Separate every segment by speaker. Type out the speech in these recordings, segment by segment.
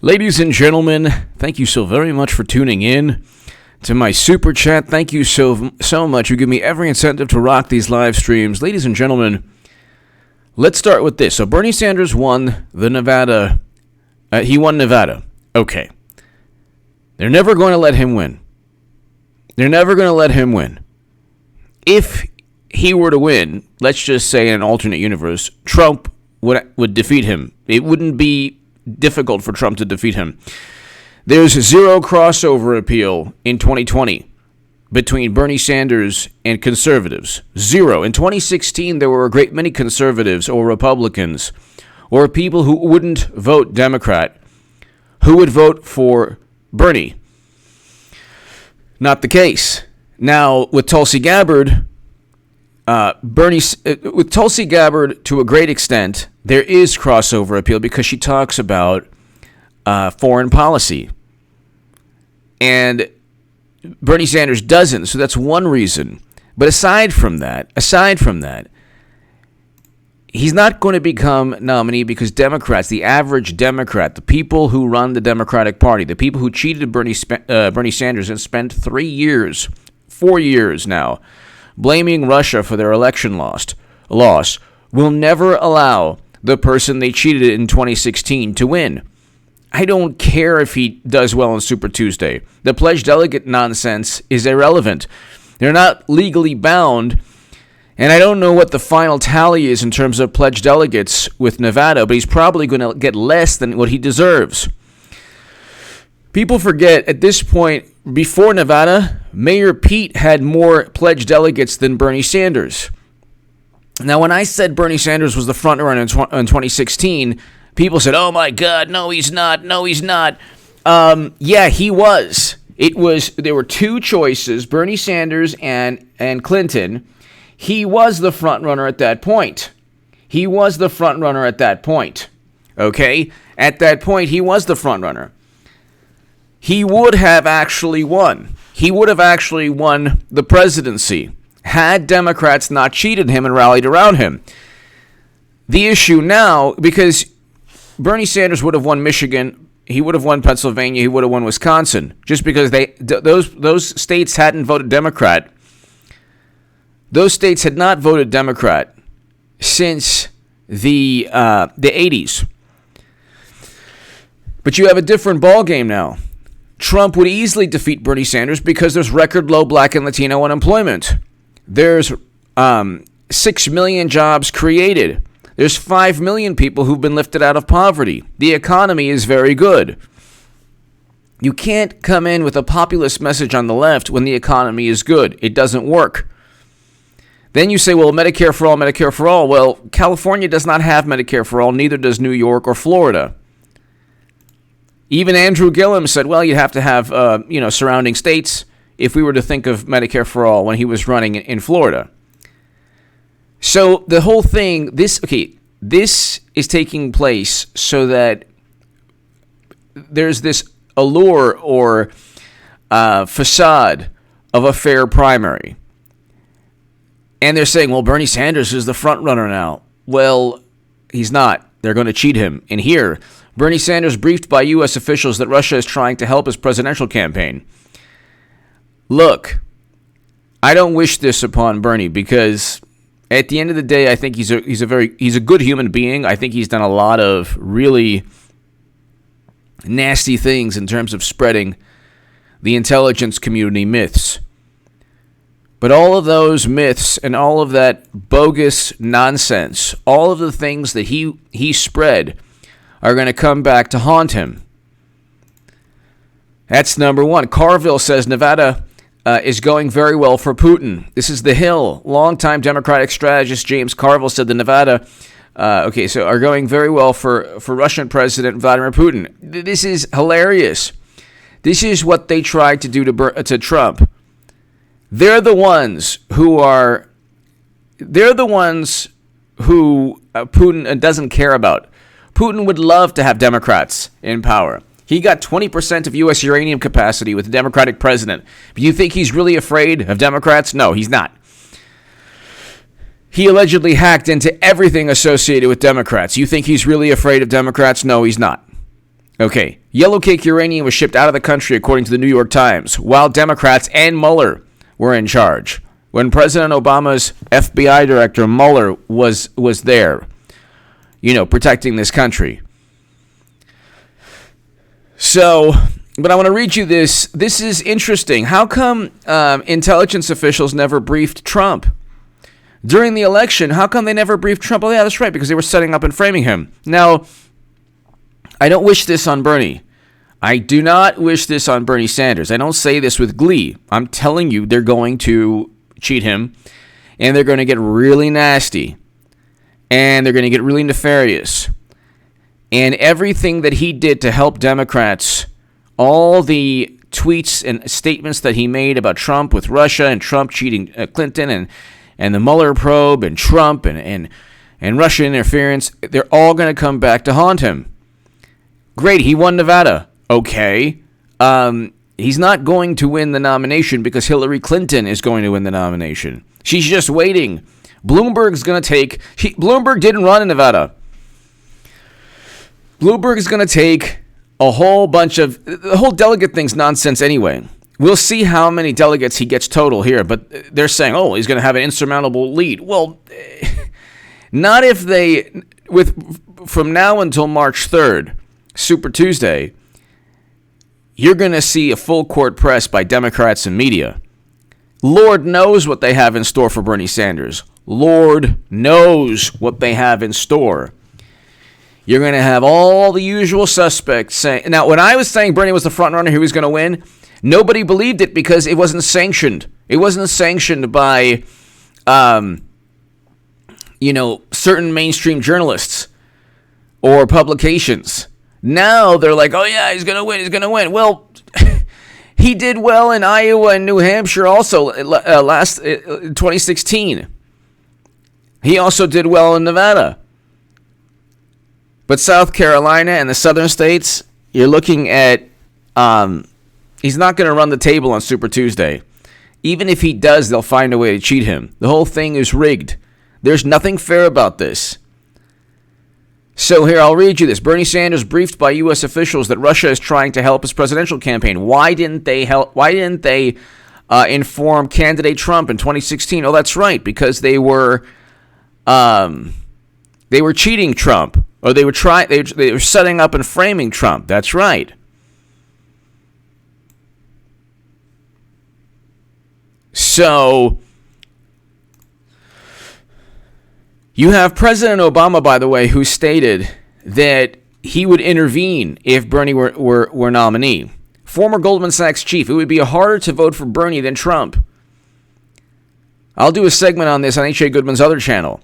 Speaker 1: Ladies and gentlemen, thank you so very much for tuning in to my super chat. Thank you so much. You give me every incentive to rock these live streams. Ladies and gentlemen, let's start with this. So Bernie Sanders won the Nevada. He won Nevada. Okay. They're never going to let him win. They're never going to let him win. If he were to win, let's just say in an alternate universe, Trump would defeat him. It wouldn't be difficult for Trump to defeat him. There's zero crossover appeal in 2020 between Bernie Sanders and conservatives. Zero. In 2016, there were a great many conservatives or Republicans or people who wouldn't vote Democrat who would vote for Bernie. Not the case. Now, with Tulsi Gabbard, with Tulsi Gabbard, to a great extent, there is crossover appeal because she talks about foreign policy. And Bernie Sanders doesn't, so that's one reason. But aside from that, he's not going to become nominee because Democrats, the average Democrat, the people who run the Democratic Party, the people who cheated Bernie Sanders and spent 4 years now, blaming Russia for their election loss, will never allow the person they cheated in 2016 to win. I don't care if he does well on Super Tuesday. The pledged delegate nonsense is irrelevant. They're not legally bound, and I don't know what the final tally is in terms of pledged delegates with Nevada, but he's probably going to get less than what he deserves. People forget, at this point, before Nevada, Mayor Pete had more pledged delegates than Bernie Sanders. Now, when I said Bernie Sanders was the frontrunner in 2016, people said, "Oh my God, no, he's not. No, he's not." Yeah, he was. There were two choices, Bernie Sanders and Clinton. He was the frontrunner at that point. Okay? At that point, he was the frontrunner. He would have actually won. He would have actually won the presidency had Democrats not cheated him and rallied around him. The issue now, because Bernie Sanders would have won Michigan, he would have won Pennsylvania, he would have won Wisconsin, just because those states hadn't voted Democrat. Those states had not voted Democrat since the 80s. But you have a different ballgame now. Trump would easily defeat Bernie Sanders because there's record low Black and Latino unemployment. There's 6 million jobs created. There's 5 million people who've been lifted out of poverty. The economy is very good. You can't come in with a populist message on the left when the economy is good. It doesn't work. Then you say, well, Medicare for all, Medicare for all. Well, California does not have Medicare for all, neither does New York or Florida. Even Andrew Gillum said, well, you'd have to have, surrounding states if we were to think of Medicare for all when he was running in Florida. So the whole thing, this is taking place so that there's this allure or facade of a fair primary. And they're saying, well, Bernie Sanders is the front runner now. Well, he's not. They're going to cheat him. And here, Bernie Sanders briefed by U.S. officials that Russia is trying to help his presidential campaign. Look, I don't wish this upon Bernie because at the end of the day, I think he's a good human being. I think he's done a lot of really nasty things in terms of spreading the intelligence community myths. But all of those myths and all of that bogus nonsense, all of the things that he spread are going to come back to haunt him. That's number one. Carville says Nevada is going very well for Putin. This is The Hill. Longtime Democratic strategist James Carville said that Nevada are going very well for Russian President Vladimir Putin. This is hilarious. This is what they tried to do to Trump. They're the ones who Putin doesn't care about. Putin would love to have Democrats in power. He got 20% of U.S. uranium capacity with a Democratic president. But you think he's really afraid of Democrats? No, he's not. He allegedly hacked into everything associated with Democrats. You think he's really afraid of Democrats? No, he's not. Okay, yellow cake uranium was shipped out of the country, according to the New York Times, while Democrats and Mueller were in charge. When President Obama's FBI director Mueller was there, protecting this country. So, but I want to read you this. This is interesting. How come intelligence officials never briefed Trump? During the election, how come they never briefed Trump? Oh, yeah, that's right, because they were setting up and framing him. Now, I don't wish this on Bernie. I do not wish this on Bernie Sanders. I don't say this with glee. I'm telling you, they're going to cheat him, and they're going to get really nasty, and they're going to get really nefarious. And everything that he did to help Democrats, all the tweets and statements that he made about Trump with Russia and Trump cheating Clinton and the Mueller probe and Trump and Russian interference, they're all going to come back to haunt him. Great, he won Nevada. Okay. He's not going to win the nomination because Hillary Clinton is going to win the nomination. She's just waiting. Bloomberg didn't run in Nevada. Bloomberg is going to take a whole bunch of... The whole delegate thing's nonsense anyway. We'll see how many delegates he gets total here, but they're saying, he's going to have an insurmountable lead. Well, not if they... From now until March 3rd, Super Tuesday, you're going to see a full court press by Democrats and media. Lord knows what they have in store for Bernie Sanders. Lord knows what they have in store. You're going to have all the usual suspects saying... Now, when I was saying Bernie was the front runner who was going to win, nobody believed it because it wasn't sanctioned. It wasn't sanctioned by, certain mainstream journalists or publications. Now they're like, oh, yeah, he's going to win, he's going to win. Well, he did well in Iowa and New Hampshire also last 2016. He also did well in Nevada. But South Carolina and the southern states, you're looking at, he's not going to run the table on Super Tuesday. Even if he does, they'll find a way to cheat him. The whole thing is rigged. There's nothing fair about this. So here, I'll read you this. Bernie Sanders briefed by U.S. officials that Russia is trying to help his presidential campaign. Why didn't they inform candidate Trump in 2016? Oh, that's right, because they were cheating Trump. Or they were setting up and framing Trump. That's right. So, you have President Obama, by the way, who stated that he would intervene if Bernie were nominee. Former Goldman Sachs chief, it would be harder to vote for Bernie than Trump. I'll do a segment on this on H.A. Goodman's other channel.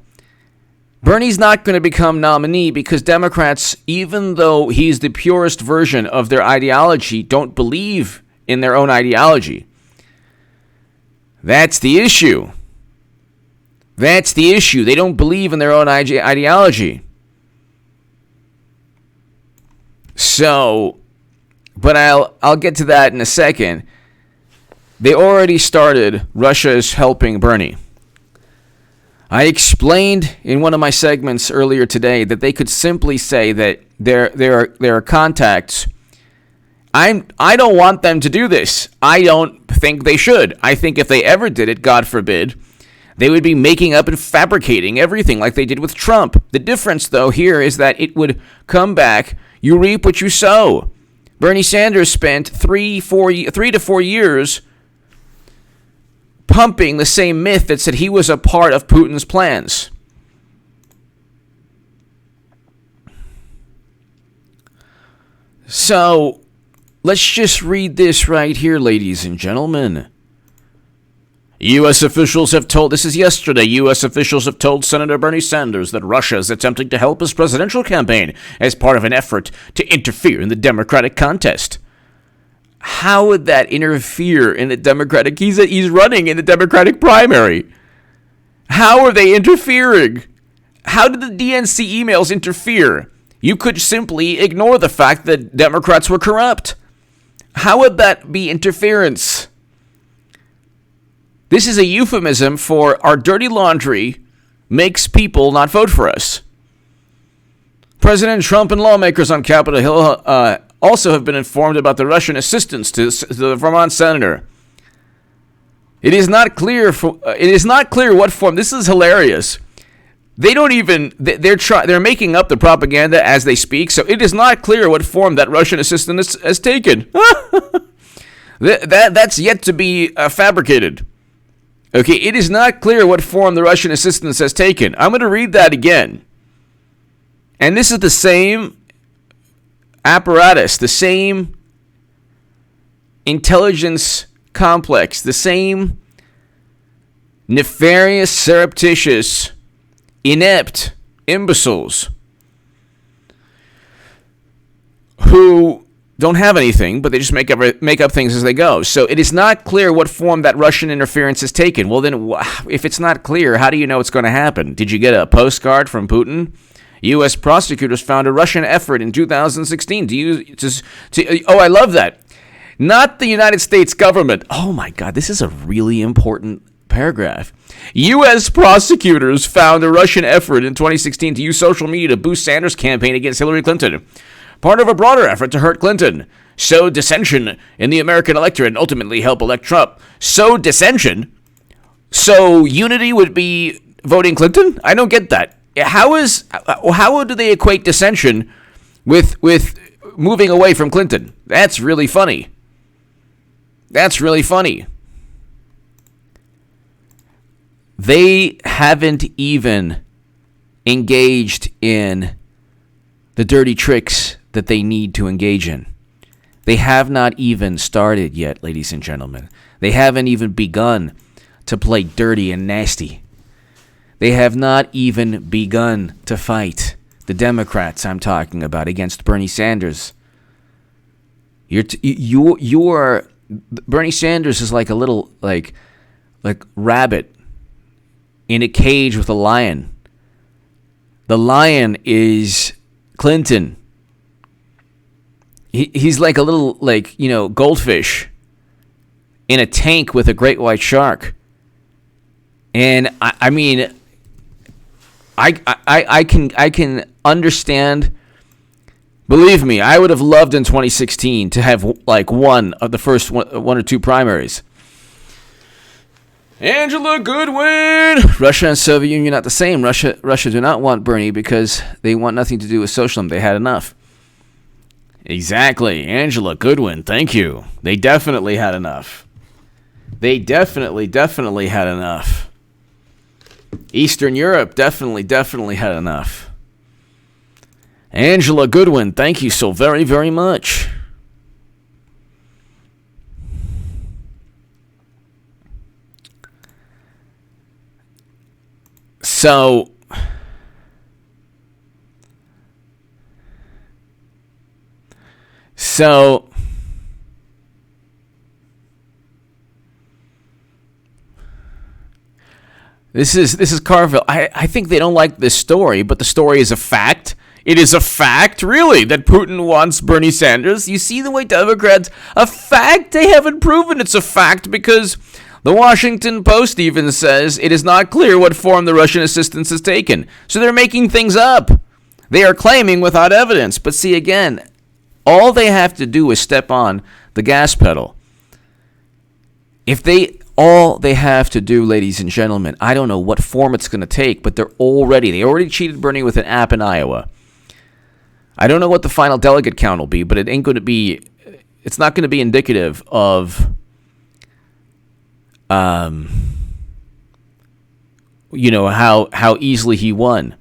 Speaker 1: Bernie's not going to become nominee because Democrats, even though he's the purest version of their ideology, don't believe in their own ideology. That's the issue. That's the issue. They don't believe in their own ideology. So, but I'll get to that in a second. They already started. Russia is helping Bernie. I explained in one of my segments earlier today that they could simply say that there are contacts. I don't want them to do this. I don't think they should. I think if they ever did it, God forbid, they would be making up and fabricating everything like they did with Trump. The difference, though, here is that it would come back. You reap what you sow. Bernie Sanders spent 3 to 4 years pumping the same myth that said he was a part of Putin's plans. So, let's just read this right here, ladies and gentlemen. U.S. officials have told, this is yesterday, U.S. officials have told Senator Bernie Sanders that Russia is attempting to help his presidential campaign as part of an effort to interfere in the Democratic contest. How would that interfere in the Democratic? He's running in the Democratic primary. How are they interfering? How did the DNC emails interfere? You could simply ignore the fact that Democrats were corrupt. How would that be interference? This is a euphemism for our dirty laundry makes people not vote for us. President Trump and lawmakers on Capitol Hill also have been informed about the Russian assistance to the Vermont senator. It is not clear what form. This is hilarious. They don't even they're making up the propaganda as they speak. So it is not clear what form that Russian assistance has taken. That's yet to be fabricated. Okay, it is not clear what form the Russian assistance has taken. I'm going to read that again. And this is the same apparatus, the same intelligence complex, the same nefarious, surreptitious, inept imbeciles who don't have anything, but they just make up things as they go. So it is not clear what form that Russian interference has taken. Well, then, if it's not clear, how do you know it's going to happen? Did you get a postcard from Putin? U.S. prosecutors found a Russian effort in 2016 oh, I love that. Not the United States government. Oh, my God, this is a really important paragraph. U.S. prosecutors found a Russian effort in 2016 to use social media to boost Sanders' campaign against Hillary Clinton. Part of a broader effort to hurt Clinton. Sow dissension in the American electorate and ultimately help elect Trump. Sow dissension? So unity would be voting Clinton? I don't get that. How do they equate dissension with moving away from Clinton? That's really funny. That's really funny. They haven't even engaged in the dirty tricks that they need to engage in. They have not even started yet, ladies and gentlemen. They haven't even begun to play dirty and nasty. They have not even begun to fight the Democrats I'm talking about against Bernie Sanders. Bernie Sanders is like a little like rabbit in a cage with a lion. The lion is Clinton. He's like a little goldfish in a tank with a great white shark. And I mean, I can understand. Believe me, I would have loved in 2016 to have like one of the first one or two primaries. Angela Goodwin. Russia and Soviet Union not the same. Russia do not want Bernie because they want nothing to do with socialism. They had enough. Exactly, Angela Goodwin. Thank you. They definitely had enough. They definitely had enough. Eastern Europe definitely had enough. Angela Goodwin, thank you so very, very much. So this is Carville. I think they don't like this story, but the story is a fact. It is a fact, really, that Putin wants Bernie Sanders. You see the way Democrats, a fact, they haven't proven it's a fact because the Washington Post even says it is not clear what form the Russian assistance has taken. So they're making things up. They are claiming without evidence. But see, again, all they have to do is step on the gas pedal. All they have to do, ladies and gentlemen, I don't know what form it's going to take, but they already cheated Bernie with an app in Iowa. I don't know what the final delegate count will be, but it's not going to be indicative of, how easily he won.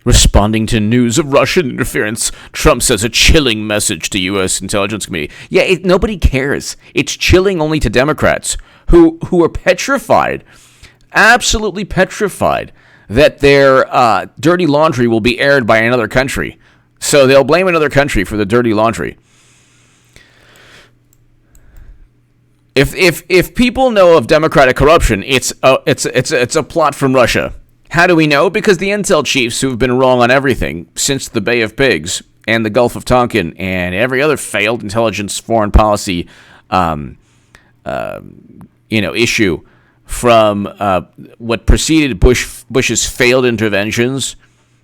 Speaker 1: Responding to news of Russian interference, Trump says a chilling message to U.S. intelligence committee. Yeah, nobody cares. It's chilling only to Democrats who are petrified, absolutely petrified, that their dirty laundry will be aired by another country. So they'll blame another country for the dirty laundry. If people know of Democratic corruption, it's a plot from Russia. How do we know? Because the intel chiefs who've been wrong on everything since the Bay of Pigs and the Gulf of Tonkin and every other failed intelligence foreign policy issue from what preceded Bush's failed interventions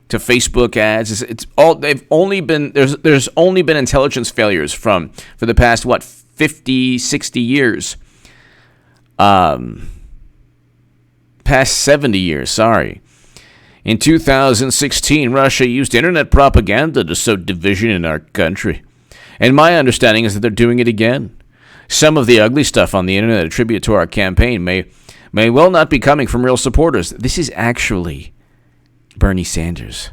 Speaker 1: to Facebook ads. It's all they've only been there's only been intelligence failures for the past 50, 60 years. Past 70 years, sorry. In 2016, Russia used internet propaganda to sow division in our country. And my understanding is that they're doing it again. Some of the ugly stuff on the internet attributed to our campaign may well not be coming from real supporters. This is actually Bernie Sanders.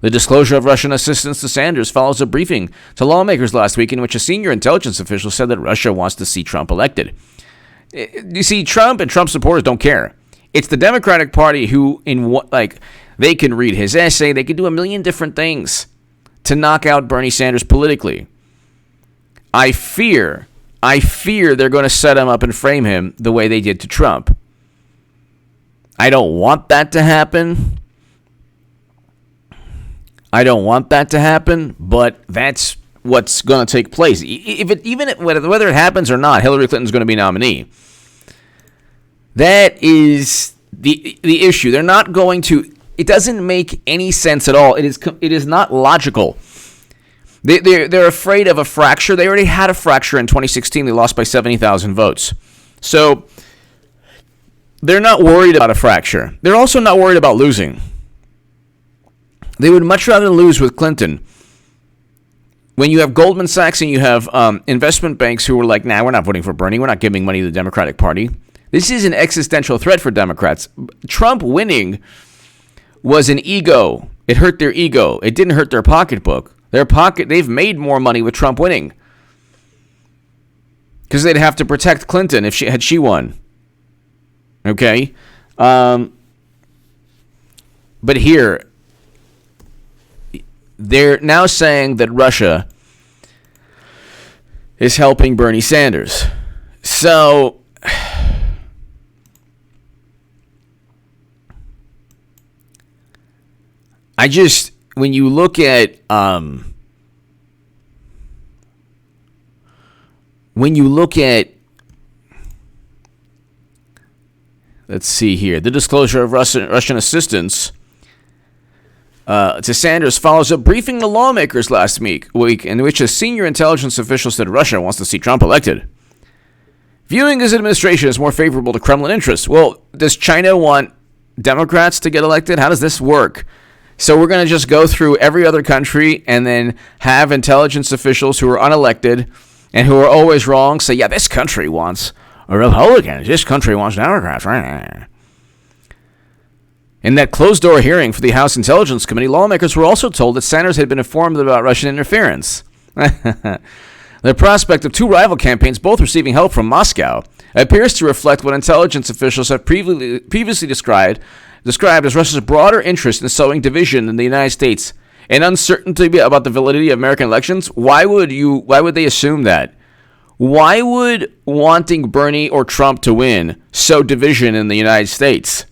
Speaker 1: The disclosure of Russian assistance to Sanders follows a briefing to lawmakers last week in which a senior intelligence official said that Russia wants to see Trump elected. You see, Trump and Trump supporters don't care. It's the Democratic Party who, they can read his essay, they can do a million different things to knock out Bernie Sanders politically. I fear they're going to set him up and frame him the way they did to Trump. I don't want that to happen. But that's what's going to take place. Whether it happens or not, Hillary Clinton's going to be nominee. That is the issue. They're not going to. It doesn't make any sense at all. It is not logical. They're afraid of a fracture. They already had a fracture in 2016. They lost by 70,000 votes. So they're not worried about a fracture. They're also not worried about losing. They would much rather lose with Clinton. When you have Goldman Sachs and you have investment banks who are like, nah, we're not voting for Bernie. We're not giving money to the Democratic Party. This is an existential threat for Democrats. Trump winning was an ego. It hurt their ego. It didn't hurt their pocketbook. They've made more money with Trump winning. Because they'd have to protect Clinton if she won. Okay? But here, they're now saying that Russia is helping Bernie Sanders. So when you look at let's see here, the disclosure of Russian assistance to Sanders follows a briefing to lawmakers last week in which a senior intelligence official said Russia wants to see Trump elected, viewing his administration as more favorable to Kremlin interests. Well, does China want Democrats to get elected? How does this work? So we're going to just go through every other country and then have intelligence officials who are unelected and who are always wrong say, yeah, this country wants a Republican. This country wants Democrats. In that closed-door hearing for the House Intelligence Committee, lawmakers were also told that Sanders had been informed about Russian interference. The prospect of two rival campaigns, both receiving help from Moscow, appears to reflect what intelligence officials have previously described as Russia's broader interest in sowing division in the United States and uncertainty about the validity of American elections. Why would they assume that? Why would wanting Bernie or Trump to win sow division in the United States?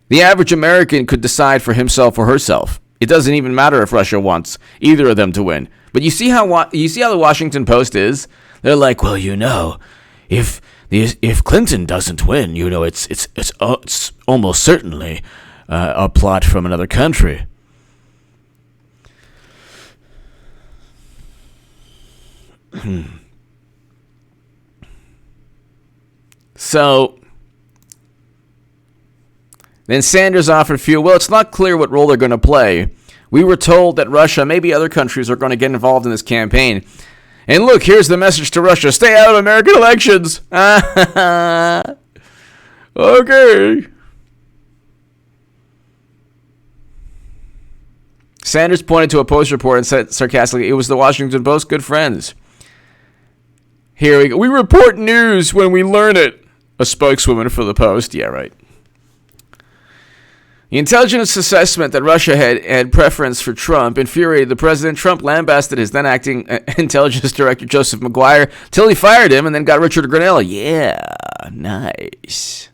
Speaker 1: The average American could decide for himself or herself. It doesn't even matter if Russia wants either of them to win. But you see how the Washington Post is? They're like, well, if Clinton doesn't win, it's almost certainly a plot from another country. So then Sanders offered fuel. Well, it's not clear what role they're going to play. We were told that Russia, maybe other countries, are going to get involved in this campaign. And look, here's the message to Russia. Stay out of American elections. Okay. Sanders pointed to a Post report and said sarcastically, it was the Washington Post. Good friends. Here we go. We report news when we learn it. A spokeswoman for the Post. Yeah, right. The intelligence assessment that Russia had preference for Trump infuriated the president. Trump lambasted his then acting intelligence director, Joseph Maguire, till he fired him and then got Richard Grenell. Yeah, nice.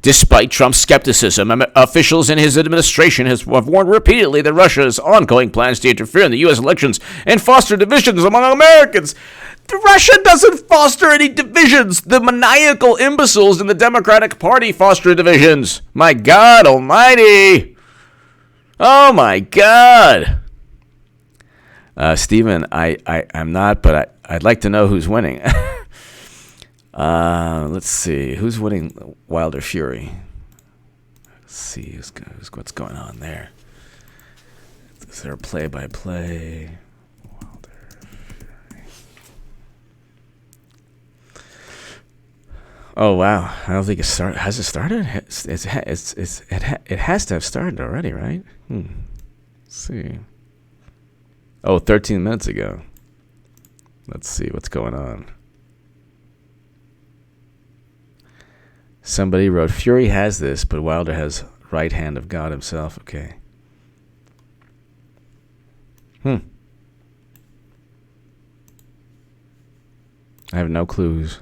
Speaker 1: Despite Trump's skepticism, officials in his administration have warned repeatedly that Russia's ongoing plans to interfere in the U.S. elections and foster divisions among Americans. Russia doesn't foster any divisions. The maniacal imbeciles in the Democratic Party foster divisions. My God almighty. Oh, my God. Stephen, I'm not, but I'd like to know who's winning. Let's see. Who's winning Wilder Fury? Let's see what's going on there. Is there a play-by-play? Wilder Fury. Oh, wow. I don't think it started. Has it started? It has to have started already, right? Let's see. Oh, 13 minutes ago. Let's see what's going on. Somebody wrote, Fury has this, but Wilder has right hand of God himself. Okay. I have no clues.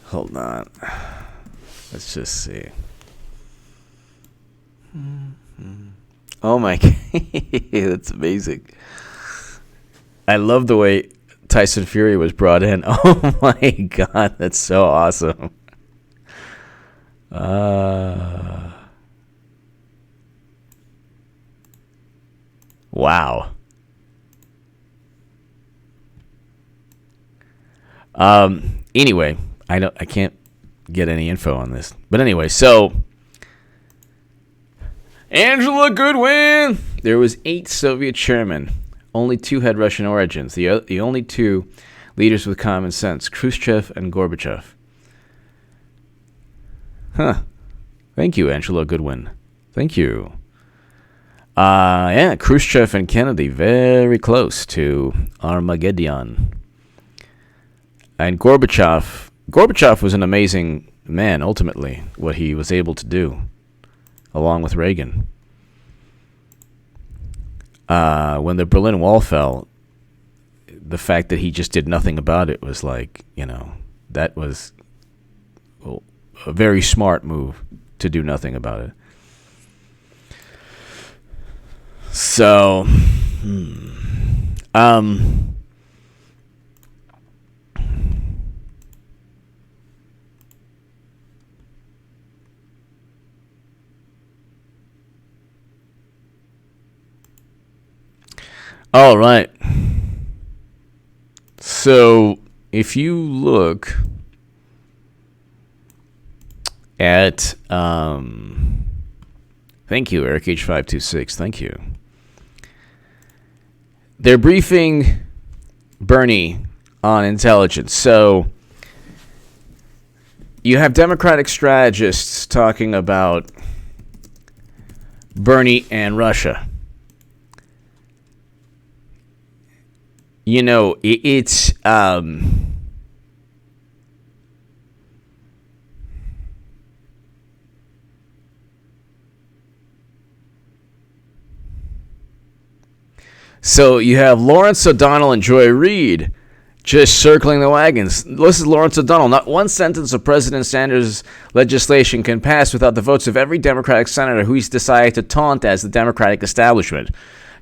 Speaker 1: Hold on. Let's just see. Oh my God. That's amazing. I love the way Tyson Fury was brought in. Oh my God, that's so awesome. Wow. Anyway, I can't get any info on this. But anyway, so Angela Goodwin. There was 8 Soviet chairmen. Only 2 had Russian origins. The only 2 leaders with common sense, Khrushchev and Gorbachev. Huh. Thank you, Angela Goodwin. Thank you. Yeah, Khrushchev and Kennedy, very close to Armageddon. And Gorbachev was an amazing man, ultimately, what he was able to do, along with Reagan. When the Berlin Wall fell, the fact that he just did nothing about it was like, that was a very smart move to do nothing about it. So, all right. So, if you look at, thank you, Eric H526, thank you. They're briefing Bernie on intelligence. So, you have Democratic strategists talking about Bernie and Russia. It's so you have Lawrence O'Donnell and Joy Reid just circling the wagons. This is Lawrence O'Donnell. Not one sentence of President Sanders' legislation can pass without the votes of every Democratic senator who he's decided to taunt as the Democratic establishment.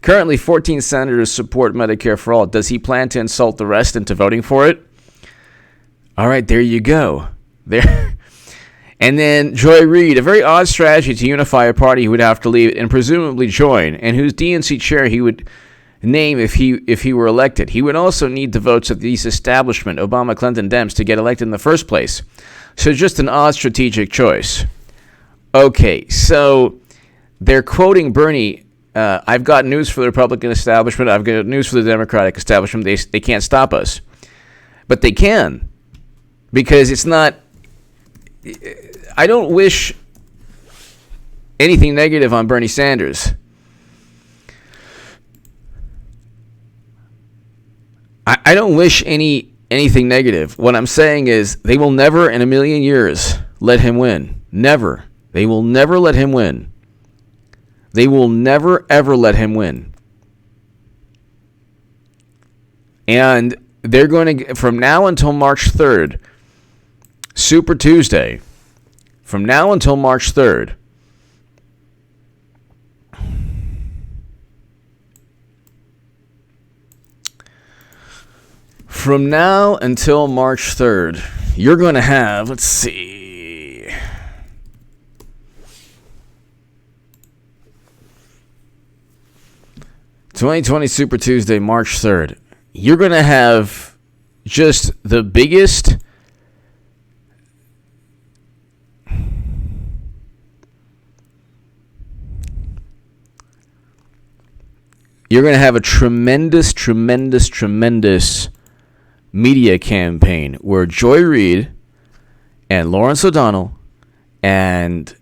Speaker 1: Currently, 14 senators support Medicare for all. Does he plan to insult the rest into voting for it? All right, there you go. There. And then Joy Reid, a very odd strategy to unify a party who would have to leave and presumably join, and whose DNC chair he would name if he were elected. He would also need the votes of these establishment Obama, Clinton, Dems to get elected in the first place. So just an odd strategic choice. Okay, so they're quoting Bernie. I've got news for the Republican establishment. I've got news for the Democratic establishment. They can't stop us. But they can. Because it's not... I don't wish anything negative on Bernie Sanders. I don't wish anything negative. What I'm saying is they will never in a million years let him win. Never. They will never let him win. They will never, ever let him win. And they're going to, from now until March 3rd, Super Tuesday, from now until March 3rd, from now until March 3rd, you're going to have, let's see, '20 Super Tuesday, March 3rd. You're going to have just the biggest you're going to have a tremendous media campaign where Joy Reid and Lawrence O'Donnell and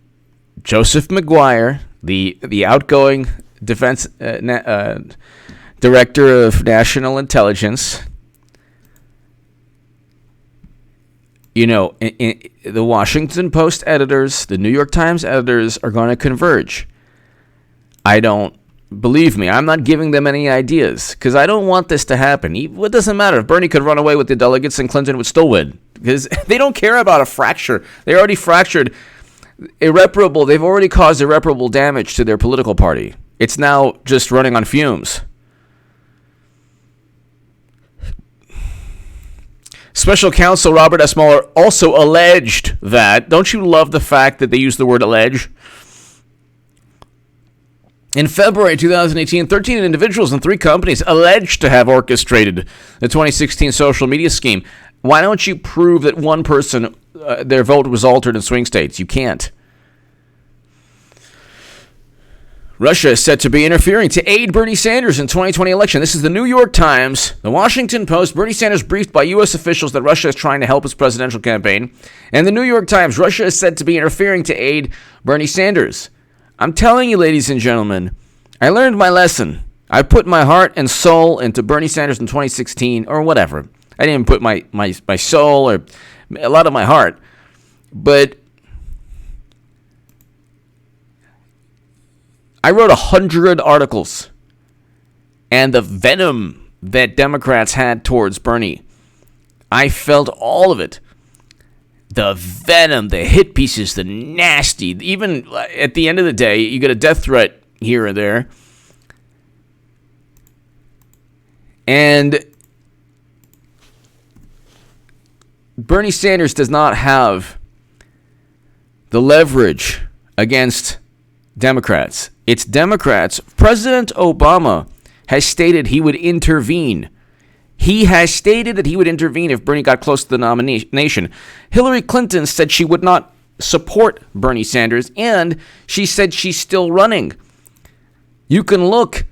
Speaker 1: Joseph McGuire, the outgoing defense director of national intelligence, the Washington Post editors, the New York Times editors are going to converge. Believe me, I'm not giving them any ideas because I don't want this to happen. It doesn't matter if Bernie could run away with the delegates and Clinton would still win because they don't care about a fracture. They already fractured irreparable. They've already caused irreparable damage to their political party. It's now just running on fumes. Special counsel Robert S. Mueller also alleged that, don't you love the fact that they use the word allege? In February 2018, 13 individuals and 3 companies alleged to have orchestrated the 2016 social media scheme. Why don't you prove that one person, their vote was altered in swing states? You can't. Russia is said to be interfering to aid Bernie Sanders in 2020 election. This is the New York Times, the Washington Post. Bernie Sanders briefed by U.S. officials that Russia is trying to help his presidential campaign. And the New York Times, Russia is said to be interfering to aid Bernie Sanders. I'm telling you, ladies and gentlemen, I learned my lesson. I put my heart and soul into Bernie Sanders in 2016 or whatever. I didn't put my soul or a lot of my heart. But I wrote 100 articles. And the venom that Democrats had towards Bernie, I felt all of it. The venom, the hit pieces, the nasty. Even at the end of the day, you get a death threat here or there. And Bernie Sanders does not have the leverage against Democrats. It's Democrats. President Obama has stated he would intervene. He has stated that he would intervene if Bernie got close to the nomination. Hillary Clinton said she would not support Bernie Sanders, and she said she's still running. You can look,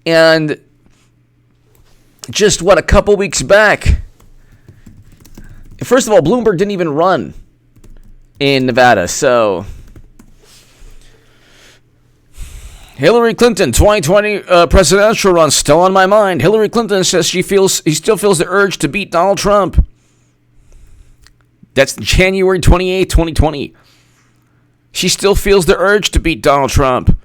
Speaker 1: and just, a couple weeks back, first of all, Bloomberg didn't even run in Nevada, so Hillary Clinton, 2020 presidential run, still on my mind. Hillary Clinton says he still feels the urge to beat Donald Trump. That's January 28, 2020. She still feels the urge to beat Donald Trump.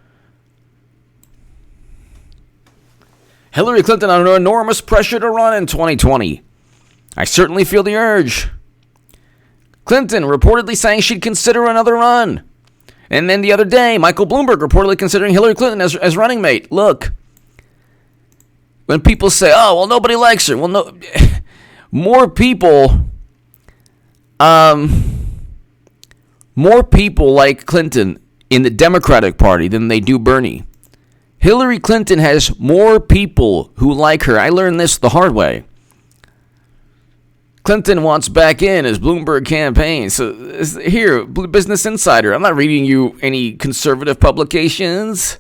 Speaker 1: Hillary Clinton under enormous pressure to run in 2020. I certainly feel the urge. Clinton reportedly saying she'd consider another run. And then the other day, Michael Bloomberg reportedly considering Hillary Clinton as running mate. Look, when people say, oh, well, nobody likes her. Well, no, more people like Clinton in the Democratic Party than they do Bernie. Hillary Clinton has more people who like her. I learned this the hard way. Clinton wants back in as Bloomberg campaign. So here, Business Insider. I'm not reading you any conservative publications.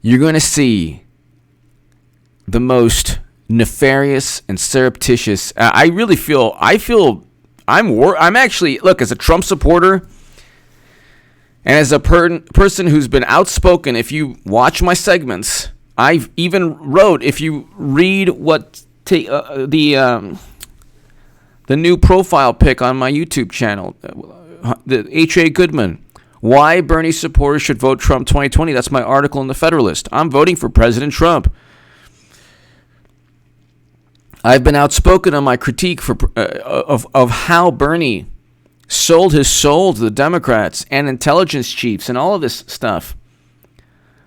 Speaker 1: You're going to see the most nefarious and surreptitious. I'm actually, look, as a Trump supporter and as a person who's been outspoken, if you watch my segments, I've even wrote, if you read what the new profile pic on my YouTube channel, the H.A. Goodman, why Bernie supporters should vote Trump 2020. That's my article in The Federalist. I'm voting for President Trump. I've been outspoken on my critique of how Bernie sold his soul to the Democrats and intelligence chiefs and all of this stuff.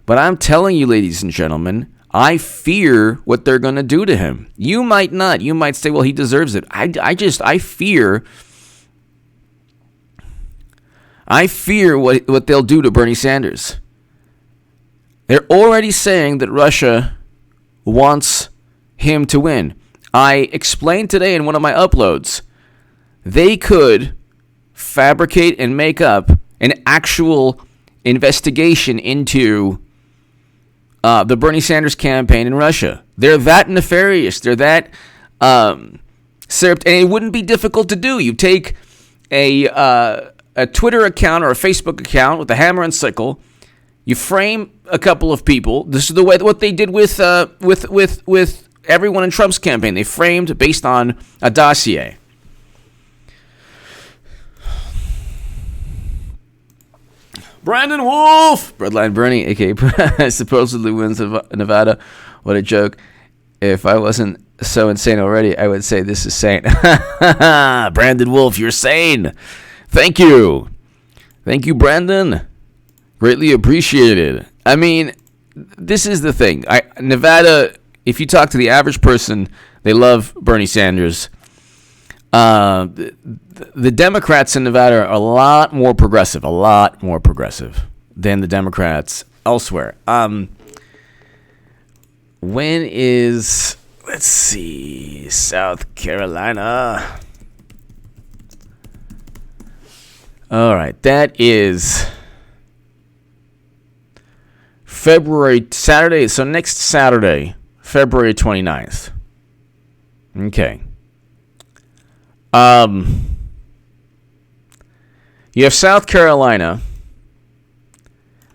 Speaker 1: But I'm telling you, ladies and gentlemen, I fear what they're going to do to him. You might not. You might say, well, he deserves it. I fear what they'll do to Bernie Sanders. They're already saying that Russia wants him to win. I explained today in one of my uploads, they could fabricate and make up an actual investigation into the Bernie Sanders campaign in Russia. They're that nefarious. They're that syrup, and it wouldn't be difficult to do. You take a Twitter account or a Facebook account with a hammer and sickle. You frame a couple of people. This is the way what they did with everyone in Trump's campaign. They framed based on a dossier. Brandon Wolf, Breadline Bernie, aka supposedly wins Nevada. What a joke! If I wasn't so insane already, I would say this is sane. Brandon Wolf, you're sane. Thank you, Brandon. Greatly appreciated. I mean, this is the thing. Nevada, if you talk to the average person, they love Bernie Sanders. The Democrats in Nevada are a lot more progressive than the Democrats elsewhere. When is, let's see, South Carolina? All right, that is Saturday, so next Saturday, February 29th. Okay. You have South Carolina.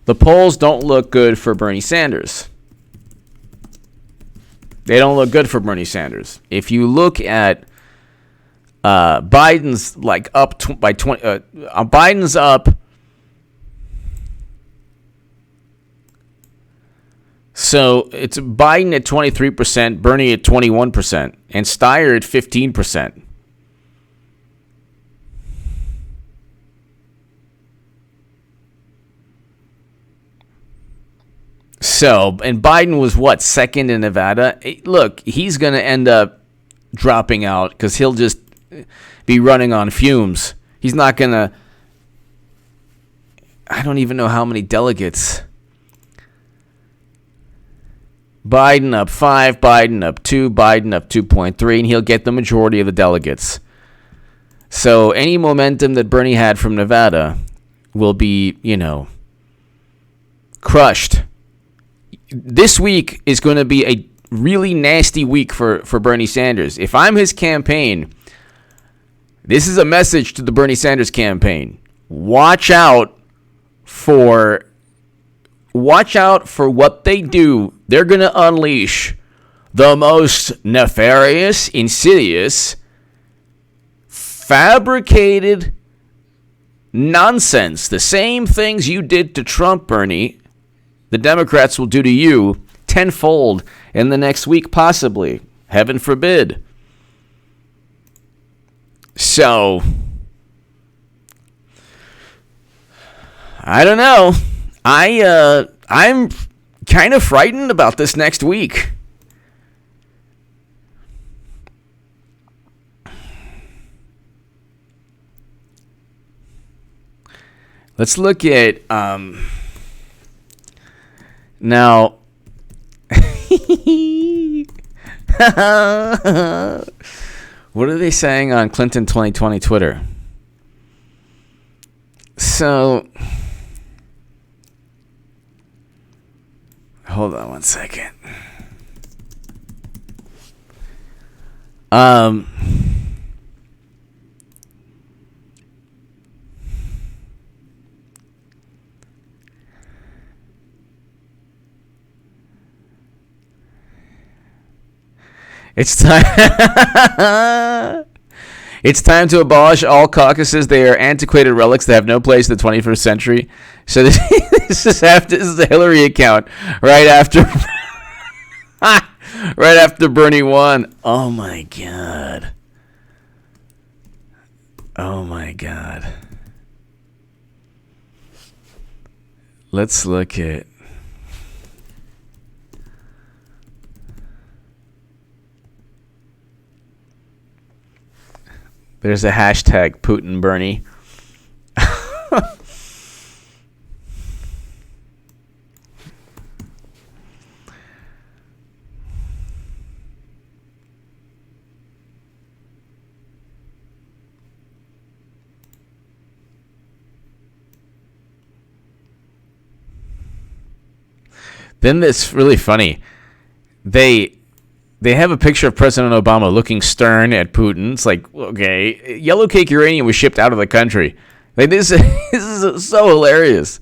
Speaker 1: The polls don't look good for Bernie Sanders. They don't look good for Bernie Sanders. If you look at Biden's like up by 20, Biden's up. So it's Biden at 23%, Bernie at 21%, and Steyer at 15%. So, and Biden was what, second in Nevada? Look, he's going to end up dropping out because he'll just be running on fumes. He's not going to, I don't even know how many delegates. Biden up 5, Biden up 2, Biden up 2.3, and he'll get the majority of the delegates. So any momentum that Bernie had from Nevada will be, crushed. This week is going to be a really nasty week for Bernie Sanders. If I'm his campaign, this is a message to the Bernie Sanders campaign. Watch out for what they do. They're going to unleash the most nefarious, insidious, fabricated nonsense. The same things you did to Trump, Bernie, the Democrats will do to you tenfold in the next week, possibly. Heaven forbid. So, I don't know. I'm kind of frightened about this next week. Let's look at now. What are they saying on Clinton 2020 Twitter? So, hold on one second. It's time. It's time to abolish all caucuses. They are antiquated relics that have no place in the 21st century. So this is the Hillary account right after Right after Bernie won. Oh my God. Oh my God. Let's look at. There's a hashtag Putin Bernie. Then it's really funny. They have a picture of President Obama looking stern at Putin. It's like, okay, yellow cake uranium was shipped out of the country. Like this is so hilarious.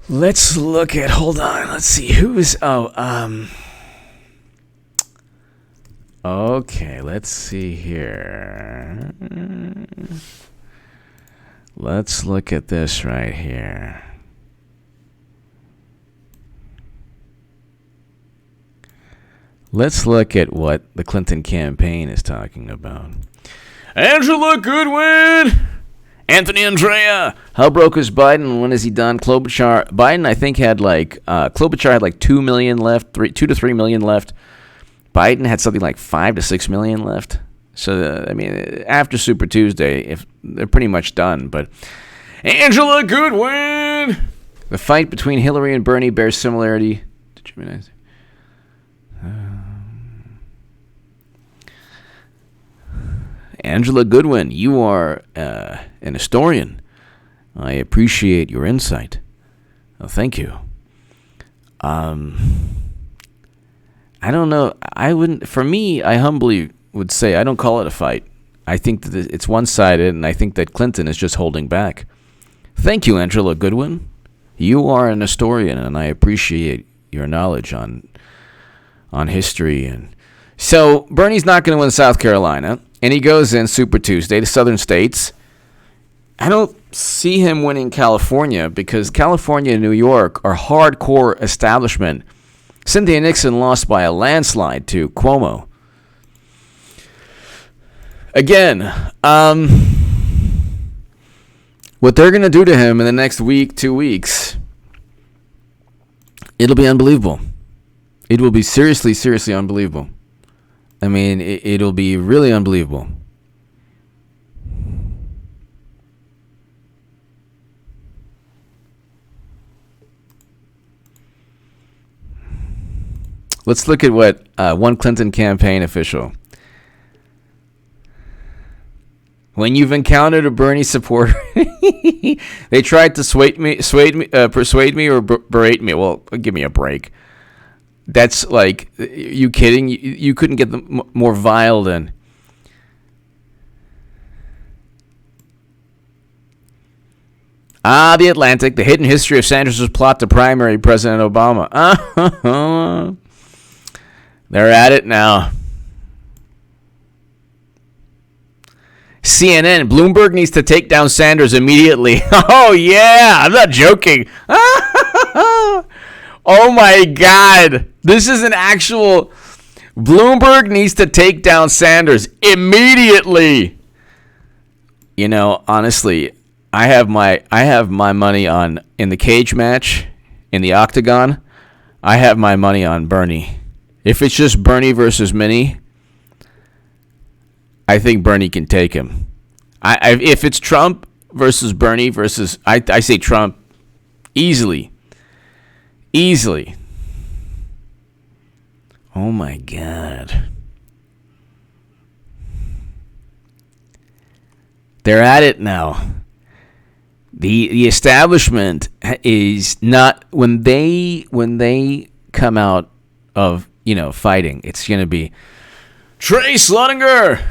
Speaker 1: Let's look at. Hold on. Let's see who's. Okay, let's see here. Let's look at this right here. Let's look at what the Clinton campaign is talking about. Angela Goodwin! Anthony Andrea! How broke is Biden? When is he done? Klobuchar. Biden, I think, had Klobuchar had like 2 million left, 2 to 3 million left. Biden had something like 5 to 6 million left. So, after Super Tuesday, if they're pretty much done. But Angela Goodwin! The fight between Hillary and Bernie bears similarity. Angela Goodwin, you are an historian. I appreciate your insight. Thank you. I don't know. For me, I humbly would say I don't call it a fight. I think that it's one-sided, and I think that Clinton is just holding back. Thank you, Angela Goodwin. You are an historian, and I appreciate your knowledge on history. And so Bernie's not going to win South Carolina, and he goes in Super Tuesday to southern states. I don't see him winning California because California and New York are hardcore establishment. Cynthia Nixon lost by a landslide to Cuomo. Again, what they're going to do to him in the next week, 2 weeks, it'll be unbelievable. It will be seriously, seriously unbelievable. It'll be really unbelievable. Let's look at what one Clinton campaign official. When you've encountered a Bernie supporter, they tried to persuade me, or berate me. Well, give me a break. That's like, you kidding? You couldn't get them more vile than. The Atlantic, the hidden history of Sanders' plot to primary President Obama. They're at it now. CNN, Bloomberg needs to take down Sanders immediately. Oh, yeah, I'm not joking. Oh, my God. This is an actual... Bloomberg needs to take down Sanders immediately. Honestly, I have my money on, in the cage match, in the octagon, I have my money on Bernie. If it's just Bernie versus Minnie, I think Bernie can take him. If it's Trump versus Bernie versus, I say Trump easily. Easily. Oh my God. They're at it now. The establishment is not, when they come out of fighting, it's going to be Trace Luttinger.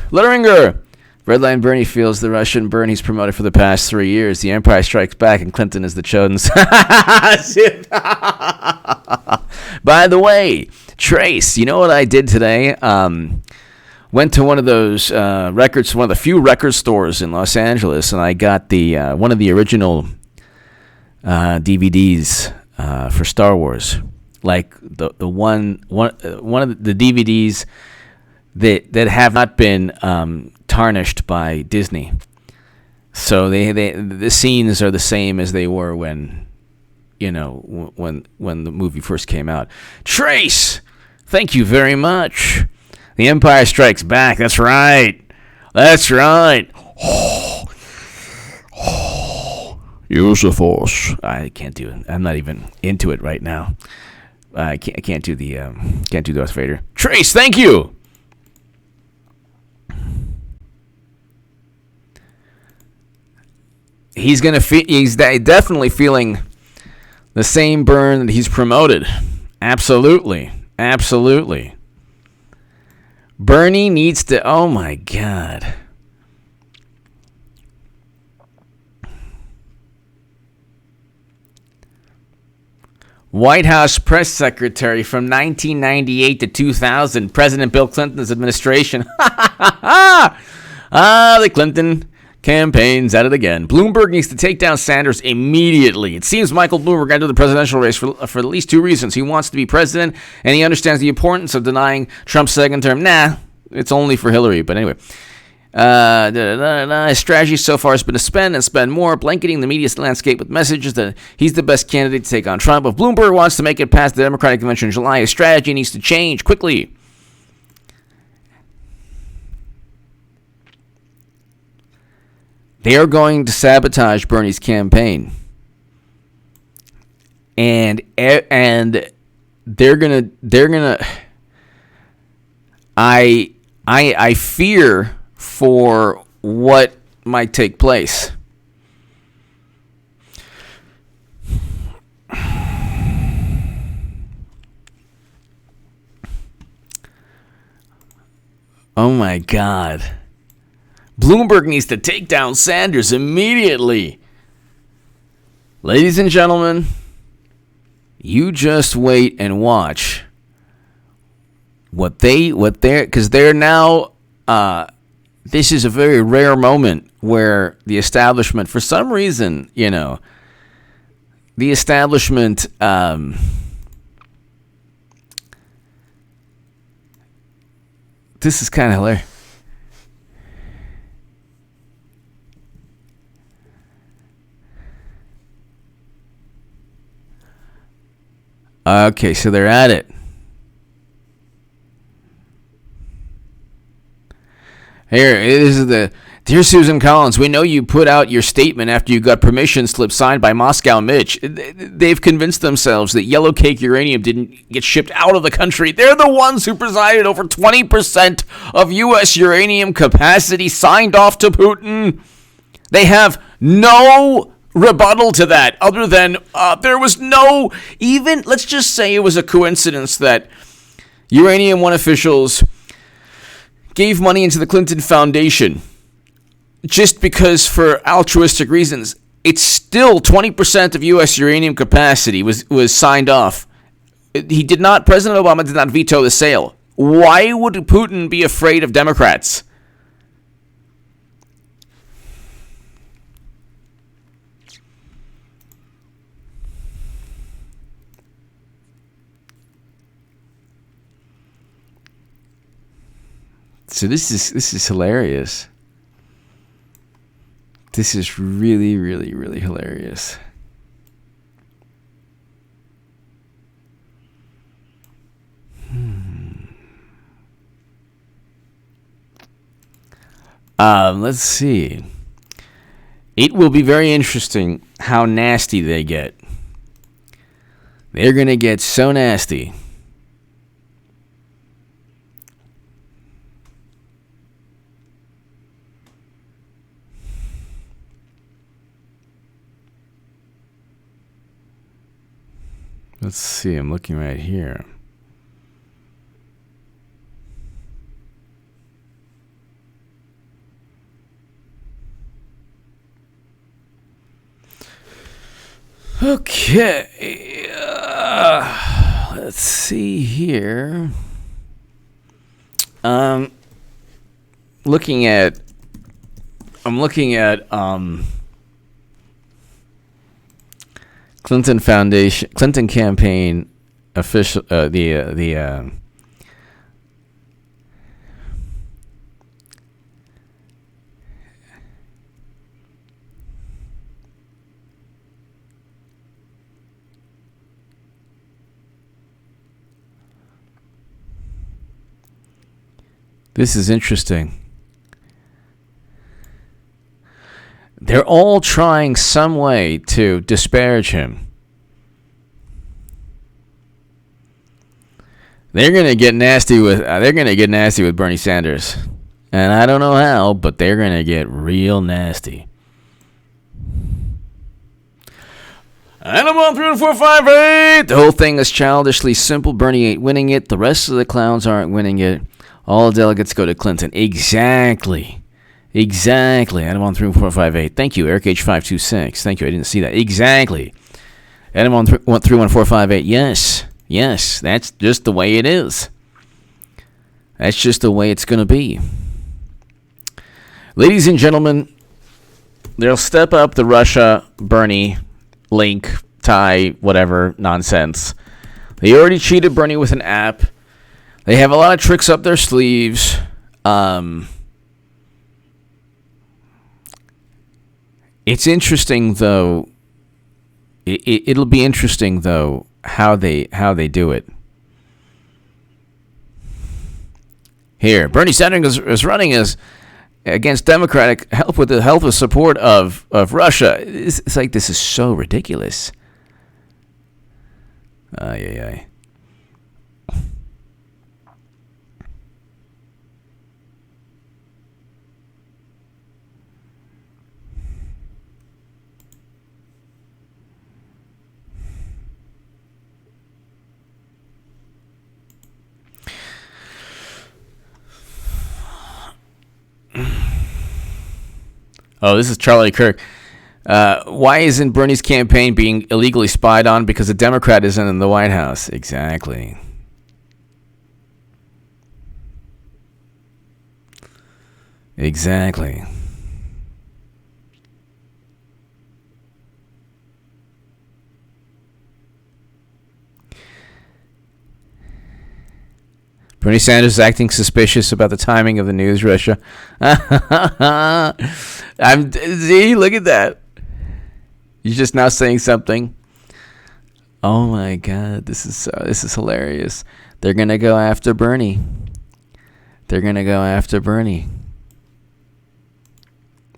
Speaker 1: Redline Bernie feels the Russian Bernie he's promoted for the past 3 years. The Empire Strikes Back, and Clinton is the chosen. By the way, Trace, you know what I did today? went to one of those records, one of the few record stores in Los Angeles, and I got the one of the original DVDs for Star Wars, like the one of the DVDs that have not been tarnished by Disney. So the scenes are the same as they were when the movie first came out. Trace, thank you very much. The Empire Strikes Back. That's right. That's right. Use the Force. I can't do it. I'm not even into it right now. I can't do Darth Vader. Trace, thank you. He's definitely feeling the same burn that he's promoted. Absolutely. Bernie needs to... Oh, my God. White House press secretary from 1998 to 2000, President Bill Clinton's administration. The Clinton campaign's at it again. Bloomberg needs to take down Sanders immediately. It seems Michael Bloomberg entered the presidential race for at least two reasons. He wants to be president, and he understands the importance of denying Trump's second term. Nah, it's only for Hillary. But anyway, his strategy so far has been to spend and spend more, blanketing the media landscape with messages that he's the best candidate to take on Trump. If Bloomberg wants to make it past the Democratic convention in July, his strategy needs to change quickly. They are going to sabotage Bernie's campaign, and they're gonna. I fear for what might take place. Oh my God. Bloomberg needs to take down Sanders immediately. Ladies and gentlemen, you just wait and watch because they're now, this is a very rare moment where the establishment, for some reason, the establishment, this is kind of hilarious. Okay, so they're at it. Here, this is the... Dear Susan Collins, we know you put out your statement after you got permission slip signed by Moscow Mitch. They've convinced themselves that yellow cake uranium didn't get shipped out of the country. They're the ones who presided over 20% of U.S. uranium capacity signed off to Putin. They have no rebuttal to that other than there was no... Even, let's just say it was a coincidence that Uranium One officials gave money into the Clinton Foundation just because for altruistic reasons. It's still 20% of U.S. uranium capacity was signed off. President Obama did not veto the sale. Why would Putin be afraid of Democrats? So this is hilarious. This is really, really, really hilarious. Let's see. It will be very interesting how nasty they get. They're going to get so nasty. Let's see, I'm looking right here. Okay. Let's see here. looking at Clinton Foundation, Clinton campaign official, this is interesting. They're all trying some way to disparage him. They're gonna get nasty with Bernie Sanders, and I don't know how, but they're gonna get real nasty. And I'm on 3, 4, 5, 8. The whole thing is childishly simple. Bernie ain't winning it. The rest of the clowns aren't winning it. All delegates go to Clinton. Exactly. Adam on 3, 4, 5, 8. Thank you, Eric H526. Thank you. I didn't see that. Exactly. Adam on 3, 1, 4, 5, 8. Yes. That's just the way it is. That's just the way it's going to be. Ladies and gentlemen, they'll step up the Russia, Bernie, link, tie, whatever nonsense. They already cheated Bernie with an app. They have a lot of tricks up their sleeves. It's interesting, though. It'll be interesting, though, how they do it. Here, Bernie Sanders is running against Democratic help with the help and support of Russia. It's like, this is so ridiculous. Ay. Oh, this is Charlie Kirk. Why isn't Bernie's campaign being illegally spied on? Because a Democrat isn't in the White House. Exactly. Bernie Sanders is acting suspicious about the timing of the news, Russia. See, look at that. You're just now saying something. Oh my God, this is hilarious. They're gonna go after Bernie. They're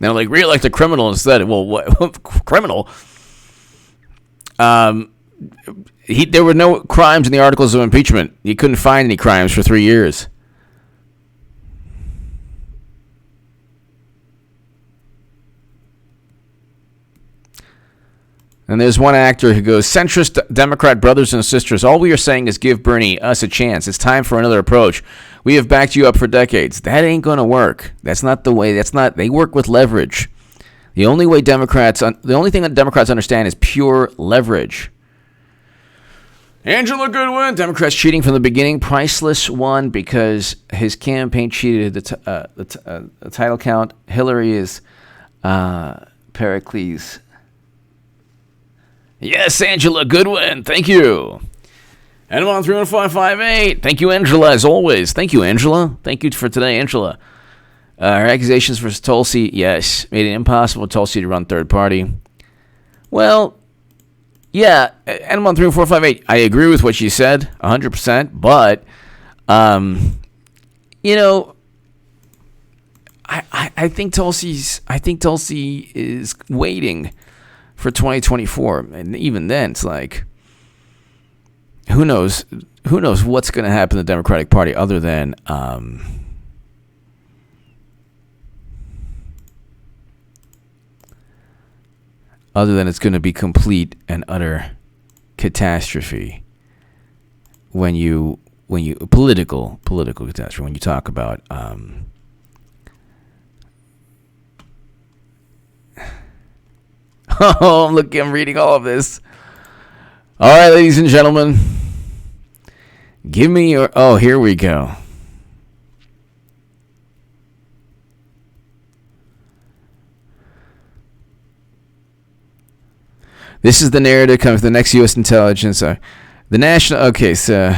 Speaker 1: like, re-elect a criminal instead. Well, what criminal? There were no crimes in the articles of impeachment. He couldn't find any crimes for 3 years. And there's one actor who goes, centrist Democrat brothers and sisters, all we are saying is give Bernie, us a chance. It's time for another approach. We have backed you up for decades. That ain't going to work. That's not the way. They work with leverage. The only thing that Democrats understand is pure leverage. Angela Goodwin, Democrats cheating from the beginning. Priceless won because his campaign cheated the title count. Hillary is Pericles. Yes, Angela Goodwin. Thank you. And I'm on 31558. Thank you, Angela, as always. Thank you, Angela. Thank you for today, Angela. Her accusations versus Tulsi, yes, made it impossible for Tulsi to run third party. Well, yeah, and I'm on 31458. I agree with what she said, 100%. But, I think Tulsi is waiting for 2024, and even then, it's like, who knows what's going to happen in the Democratic Party other than it's going to be complete and utter catastrophe when you political catastrophe when you talk about oh, look, I'm reading all of this. All right, ladies and gentlemen, give me your... Oh, here we go. This is the narrative comes the next U.S. intelligence. The national. Okay, so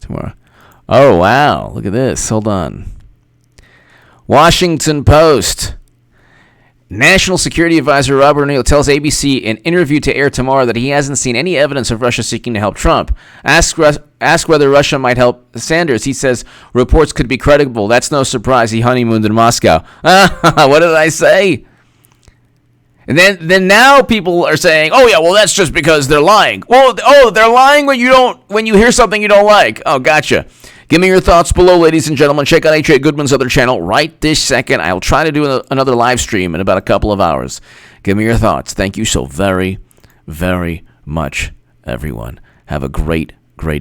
Speaker 1: tomorrow. Oh wow! Look at this. Hold on. Washington Post. National Security Advisor Robert O'Neill tells ABC in an interview to air tomorrow that he hasn't seen any evidence of Russia seeking to help Trump. Asked whether Russia might help Sanders, he says reports could be credible. That's no surprise. He honeymooned in Moscow. What did I say? And then now people are saying, "Oh yeah, well that's just because they're lying." Well, they're lying when you hear something you don't like. Oh, gotcha. Give me your thoughts below, ladies and gentlemen. Check out H.A. Goodman's other channel right this second. I'll try to do another live stream in about a couple of hours. Give me your thoughts. Thank you so very, very much, everyone. Have a great